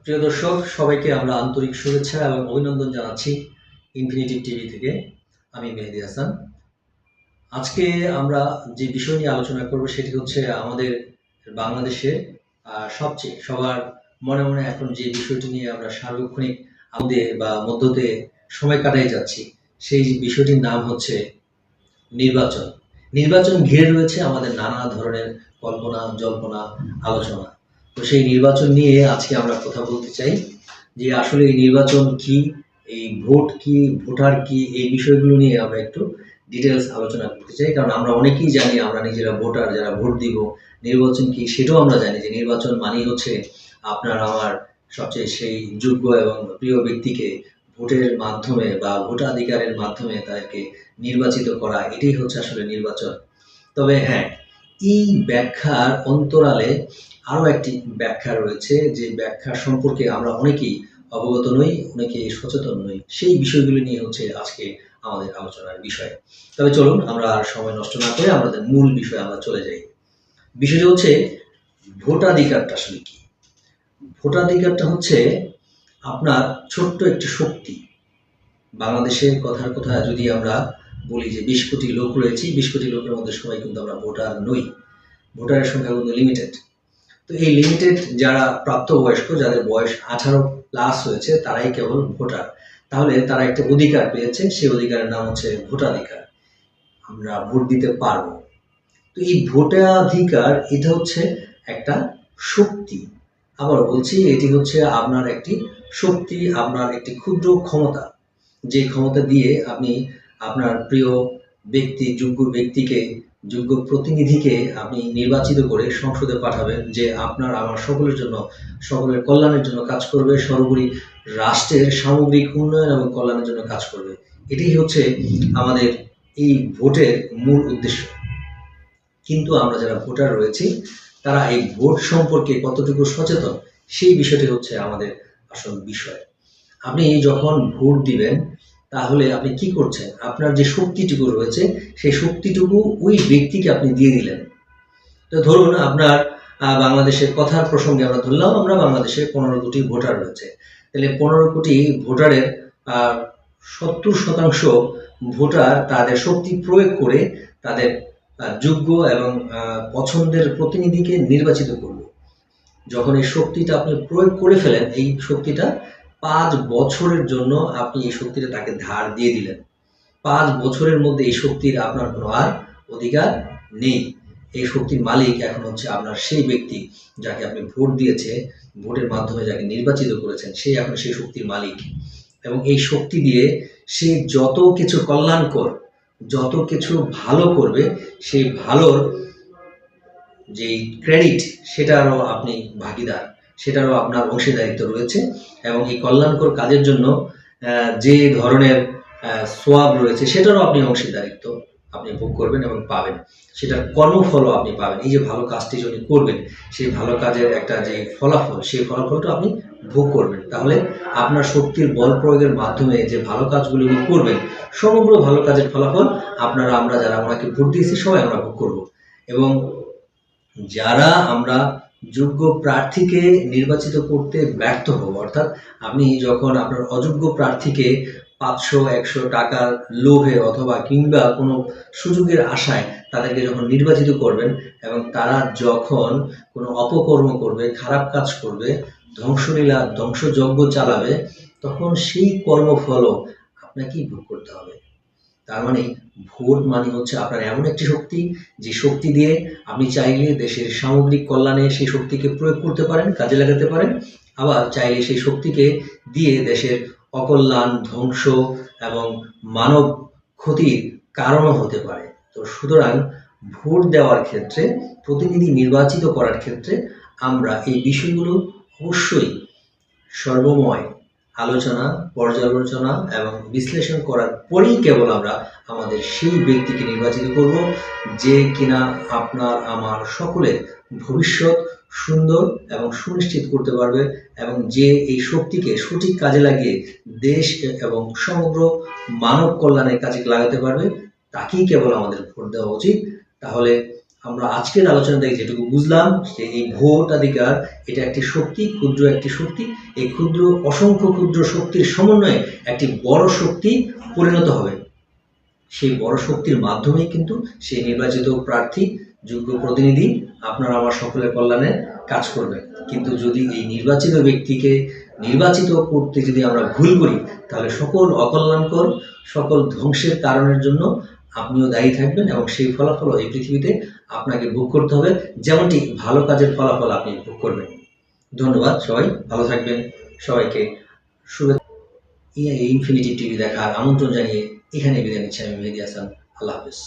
প্রিয় দর্শক, সবাইকে আমরা আন্তরিক শুভেচ্ছা এবং অভিনন্দন জানাচ্ছি ইনফিনিটিভ টিভি থেকে। আমি মেহেদী হাসান। আজকে আমরা যে বিষয় নিয়ে আলোচনা করব সেটি হচ্ছে আমাদের বাংলাদেশের সবচেয়ে সবার মনে মনে এখন যে বিষয়টি নিয়ে আমরা সার্বক্ষণিক আমোদে বা মধ্যতে সময় কাটাই যাচ্ছি, সেই বিষয়টির নাম হচ্ছে নির্বাচন। নির্বাচন ঘিরে রয়েছে আমাদের নানা ধরনের কল্পনা জল্পনা আলোচনা। তো সেই নির্বাচন নিয়ে আজকে আমরা কথা বলতে চাই যে আসলে এই নির্বাচন কি, এই ভোট কি, ভোটার কি, এই বিষয়গুলো নিয়ে আমরা একটু ডিটেলস আলোচনা করতে চাই। কারণ আমরা অনেকেই জানি, আমরা নিজেরা ভোটার, যারা ভোট দিব। নির্বাচন কি সেটাও আমরা জানি যে নির্বাচন মানেই হচ্ছে আপনার আমার সবচেয়ে সেই যোগ্য এবং প্রিয় ব্যক্তিকে ভোটের মাধ্যমে বা ভোটাধিকারের মাধ্যমে তাদেরকে নির্বাচিত করা, এটাই হচ্ছে আসলে নির্বাচন। তবে হ্যাঁ, এই ব্যাখ্যার অন্তরালে আরও একটি ব্যাখ্যা রয়েছে, যে ব্যাখ্যা সম্পর্কে আমরা অনেকেই অবগত নই, অনেকেই সচেতন নই। সেই বিষয়গুলো নিয়ে হচ্ছে আজকে আমাদের আলোচনার বিষয়। তবে চলুন আমরা আর সময় নষ্ট না করে আমাদের মূল বিষয়ে আমরা চলে যাই। বিষয়টা হচ্ছে ভোটাধিকারটা আসলে কি। ভোটাধিকারটা হচ্ছে আপনার ছোট্ট একটি শক্তি। বাংলাদেশের কথার কথা যদি আমরা বলি যে ২০ কোটি লোক রয়েছে, ২০ কোটি লোকের মধ্যে সবাই কিন্তু আমরা ভোটার নই। ভোটারের সংখ্যা কিন্তু লিমিটেড। তো এই লিমিটেড যারা প্রাপ্তবয়স্ক, যাদের বয়স 18 প্লাস হয়েছে, তারাই কেবল ভোটার। তাহলে তারা একটা অধিকার পেয়েছে, সেই অধিকারের নাম হচ্ছে ভোটাধিকার। আমরা ভোট দিতে পারবো। তো এই ভোটাধিকার এটা হচ্ছে একটা শক্তি। আবার বলছি, এটি হচ্ছে আপনার একটি শক্তি, আপনার একটি ক্ষুদ্র ক্ষমতা, যে ক্ষমতা দিয়ে আপনি আপনার প্রিয় ব্যক্তি, যোগ্য ব্যক্তিকে, যোগ্য প্রতিনিধিকে আপনি নির্বাচিত করে সংসদে পাঠাবেন, যে আপনার আমার সকলের জন্য, সকলের কল্যাণের জন্য কাজ করবে, সর্বোপরি রাষ্ট্রের সামগ্রিক উন্নয়ন এবং কল্যাণের জন্য কাজ করবে। এটাই হচ্ছে আমাদের এই ভোটের মূল উদ্দেশ্য। কিন্তু আমরা যারা ভোটার রয়েছি, তারা এই ভোট সম্পর্কে কতটুকু সচেতন, সেই বিষয়টি হচ্ছে আমাদের আসল বিষয়। আপনি যখন ভোট দিবেন, তাহলে আপনি কি করছেন? আপনার যে শক্তিটুকু রয়েছে, সেই শক্তিটুকু ওই ব্যক্তিকে আপনি দিয়ে দিলেন। তো ধরুন আপনার বাংলাদেশের কথার প্রসঙ্গে আমরা ধরলাম, আমরা বাংলাদেশে ১৫ কোটি ভোটার রয়েছে। তাহলে ১৫ কোটি ভোটারের ৭০% ভোটার তাদের শক্তি প্রয়োগ করে তাদের যোগ্য এবং পছন্দের প্রতিনিধিকে নির্বাচিত করল। যখন এই শক্তিটা আপনি প্রয়োগ করে ফেলেন, এই শক্তিটা ৫ বছরের জন্য আপনি এই শক্তিটা তাকে ধার দিয়ে দিলেন। ৫ বছরের মধ্যে এই শক্তির আপনার কোনো আর অধিকার নেই। এই শক্তির মালিক এখন হচ্ছে আপনার সেই ব্যক্তি, যাকে আপনি ভোট দিয়েছে, ভোটের মাধ্যমে যাকে নির্বাচিত করেছেন, সে এখন সেই শক্তির মালিক। এবং এই শক্তি দিয়ে সে যত কিছু কল্যাণকর, যত কিছু ভালো করবে, সেই ভালোর যেই ক্রেডিট, সেটারও আপনি ভাগিদার, সেটারও আপনার অংশীদারিত্ব রয়েছে। এবং এই কল্যাণকর কাজের জন্য যে ধরনের সোয়াব রয়েছে, সেটারও আপনি অংশীদারিত্ব আপনি ভোগ করবেন এবং পাবেন। সেটার কর্মফলও আপনি পাবেন। এই যে ভালো কাজটি যদি করবেন, সেই ভালো কাজের একটা যে ফলাফল, সেই ফলাফলটা আপনি ভোগ করবেন। তাহলে আপনার শক্তির বল প্রয়োগের মাধ্যমে যে ভালো কাজগুলো করবেন, সমগ্র ভালো কাজের ফলাফল আপনারা, আমরা যারা ওনাকে ভোট দিয়েছি, সবাই আমরা ভোগ করব। এবং যারা আমরা যোগ্য প্রার্থীকে নির্বাচিত করতে ব্যর্থ হব, অর্থাৎ আপনি যখন আপনার অযোগ্য প্রার্থীকে ৫০০-১০০ টাকার লোভে অথবা কিংবা কোনো সুযোগের আশায় তাদেরকে যখন নির্বাচিত করবেন, এবং তারা যখন কোনো অপকর্ম করবে, খারাপ কাজ করবে, ধ্বংসলীলা, ধ্বংসযজ্ঞ চালাবে, তখন সেই কর্মফলও আপনাকেই ভোগ করতে হবে। তার মানে ভোট মানে হচ্ছে আপনার এমন একটি শক্তি, যে শক্তি দিয়ে আপনি চাইলে দেশের সামগ্রিক কল্যাণে সেই শক্তিকে প্রয়োগ করতে পারেন, কাজে লাগাতে পারেন। আবার চাইলে সেই শক্তিকে দিয়ে দেশের অকল্যাণ, ধ্বংস এবং মানব ক্ষতির কারণও হতে পারে। তো সুতরাং ভোট দেওয়ার ক্ষেত্রে, প্রতিনিধি নির্বাচিত করার ক্ষেত্রে আমরা এই বিষয়গুলো অবশ্যই সর্বময় আলোচনা, পর্যালোচনা এবং বিশ্লেষণ করার পরেই কেবল আমরা আমাদের সেই ব্যক্তিকে নির্বাচিত করব, যে কিনা আপনার আমার সকলের ভবিষ্যৎ সুন্দর এবং সুনিশ্চিত করতে পারবে, এবং যে এই শক্তিকে সঠিক কাজে লাগিয়ে দেশ এবং সমগ্র মানব কল্যাণের কাজে লাগাতে পারবে, তাকেই কেবল আমাদের ভোট দেওয়া উচিত। তাহলে আমরা আজকের আলোচনা থেকে যেটুকু বুঝলাম যে এই ভোটাধিকার এটা একটি শক্তি, ক্ষুদ্র একটি শক্তি। এই ক্ষুদ্র অসংখ্য ক্ষুদ্র শক্তির সমন্বয়ে একটি বড় শক্তি পরিণত হবে। সেই বড় শক্তির মাধ্যমেই কিন্তু সেই নির্বাচিত প্রার্থী, যোগ্য প্রতিনিধি আপনার আমার সকলের কল্যাণে কাজ করবে। কিন্তু যদি এই নির্বাচিত ব্যক্তিকে নির্বাচিত করতে যদি আমরা ভুল করি, তাহলে সকল অকল্যাণকর, সকল ধ্বংসের কারণের জন্য আপনিও দায়ী থাকবেন এবং সেই ফলাফল এই পৃথিবীতে আপনাকে ভোগ করতে হবে, যেমনটি ভালো কাজের ফলাফল আপনি ভোগ করবেন। ধন্যবাদ, সবাই ভালো থাকবেন। সবাইকে শুভেচ্ছা। ইনফিনিটি টিভি দেখার আমন্ত্রণ জানিয়ে এখানে বিদায় নিচ্ছি আমি মেহেদী হাসান। আল্লাহ হাফেজ।